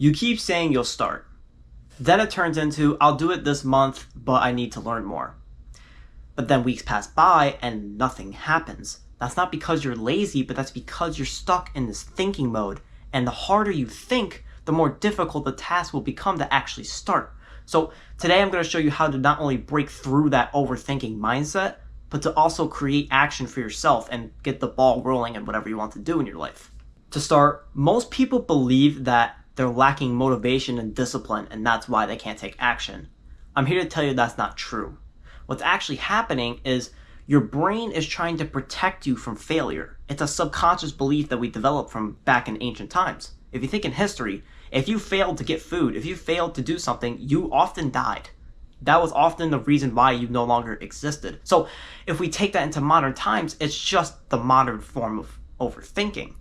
You keep saying you'll start. Then it turns into, I'll do it this month, but I need to learn more. But then weeks pass by and nothing happens. That's not because you're lazy, but that's because you're stuck in this thinking mode. And the harder you think, the more difficult the task will become to actually start. So today I'm going to show you how to not only break through that overthinking mindset, but to also create action for yourself and get the ball rolling in whatever you want to do in your life. To start, most people believe that they're lacking motivation and discipline, and that's why they can't take action. I'm here to tell you that's not true. What's actually happening is your brain is trying to protect you from failure. It's a subconscious belief that we developed from back in ancient times. If you think in history, if you failed to get food, if you failed to do something, you often died. That was often the reason why you no longer existed. So if we take that into modern times, it's just the modern form of overthinking.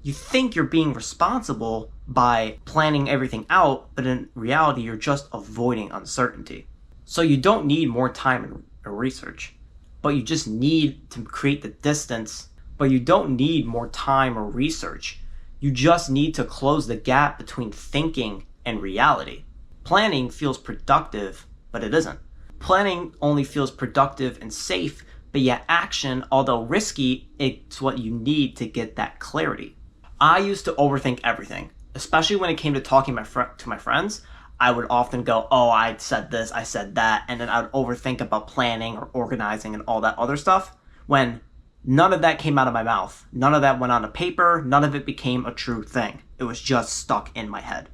You think you're being responsible by planning everything out, but in reality, you're just avoiding uncertainty. So you don't need more time and research, but you just need to create the distance, but you don't need more time or research. You just need to close the gap between thinking and reality. Planning feels productive, but it isn't. Planning only feels productive and safe, but yet action, although risky, it's what you need to get that clarity. I used to overthink everything, especially when it came to talking to my friends. I would often go, oh, I said this, I said that, and then I would overthink about planning or organizing and all that other stuff, when none of that came out of my mouth. None of that went on a paper. None of it became a true thing. It was just stuck in my head.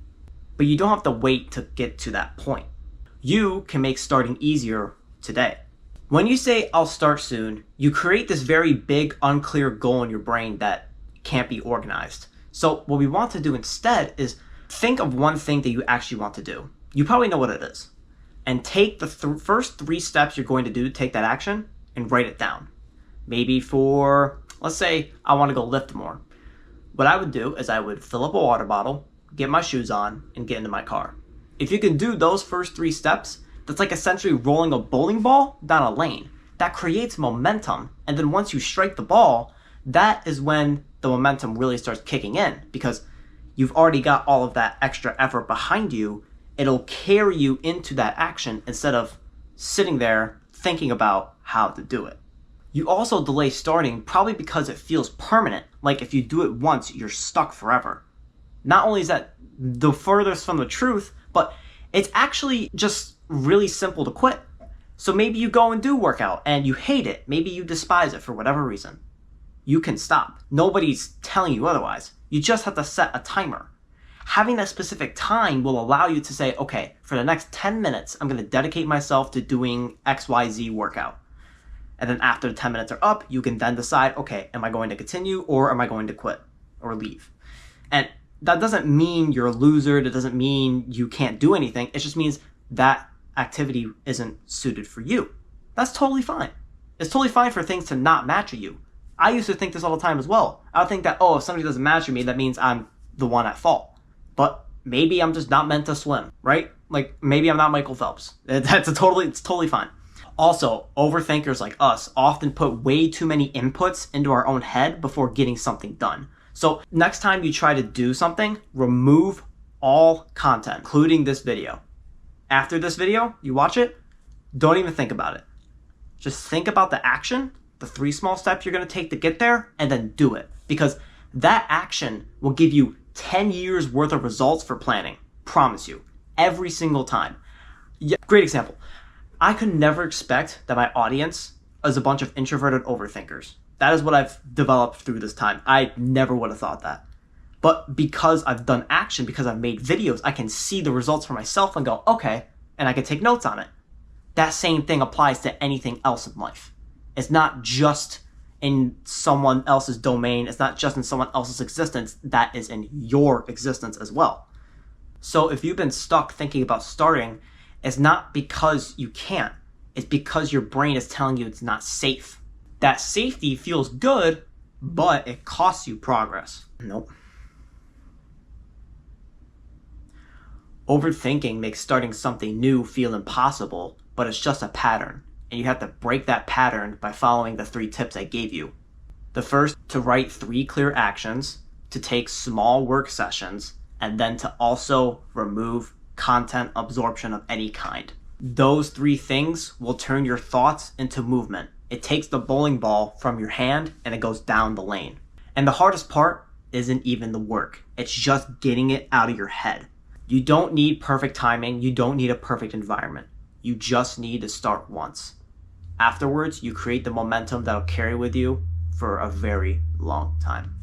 But you don't have to wait to get to that point. You can make starting easier today. When you say, I'll start soon, you create this very big, unclear goal in your brain that can't be organized. So what we want to do instead is think of one thing that you actually want to do. You probably know what it is. And take the first 3 steps you're going to do to take that action and write it down. Maybe for, let's say, I want to go lift more. What I would do is I would fill up a water bottle, get my shoes on, and get into my car. If you can do those first 3 steps, that's like essentially rolling a bowling ball down a lane. That creates momentum. And then once you strike the ball, that is when the momentum really starts kicking in, because you've already got all of that extra effort behind you. It'll carry you into that action instead of sitting there thinking about how to do it. You also delay starting probably because it feels permanent. Like if you do it once, you're stuck forever. Not only is that the furthest from the truth, but it's actually just really simple to quit. So maybe you go and do workout and you hate it. Maybe you despise it for whatever reason. You can stop. Nobody's telling you otherwise. You just have to set a timer. Having that specific time will allow you to say, okay, for the next 10 minutes, I'm going to dedicate myself to doing XYZ workout. And then after the 10 minutes are up, you can then decide, okay, am I going to continue or am I going to quit or leave? And that doesn't mean you're a loser. That doesn't mean you can't do anything. It just means that activity isn't suited for you. That's totally fine. It's totally fine for things to not match you. I used to think this all the time as well. I would think that, oh, if somebody doesn't match me, that means I'm the one at fault. But maybe I'm just not meant to swim, right? Like maybe I'm not Michael Phelps. It's totally fine. Also, overthinkers like us often put way too many inputs into our own head before getting something done. So next time you try to do something, remove all content, including this video. After this video, you watch it, don't even think about it. Just think about the action, the 3 small steps you're going to take to get there, and then do it. Because that action will give you 10 years worth of results for planning. Promise you. Every single time. Yeah, great example. I could never expect that my audience is a bunch of introverted overthinkers. That is what I've developed through this time. I never would have thought that. But because I've done action, because I've made videos, I can see the results for myself and go, okay, and I can take notes on it. That same thing applies to anything else in life. It's not just in someone else's domain. It's not just in someone else's existence. That is in your existence as well. So if you've been stuck thinking about starting, it's not because you can't. It's because your brain is telling you it's not safe. That safety feels good, but it costs you progress. Nope. Overthinking makes starting something new feel impossible, but it's just a pattern. And you have to break that pattern by following the 3 tips I gave you. The first, to write 3 clear actions, to take small work sessions, and then to also remove content absorption of any kind. Those three things will turn your thoughts into movement. It takes the bowling ball from your hand and it goes down the lane. And the hardest part isn't even the work. It's just getting it out of your head. You don't need perfect timing. You don't need a perfect environment. You just need to start once. Afterwards, you create the momentum that'll carry with you for a very long time.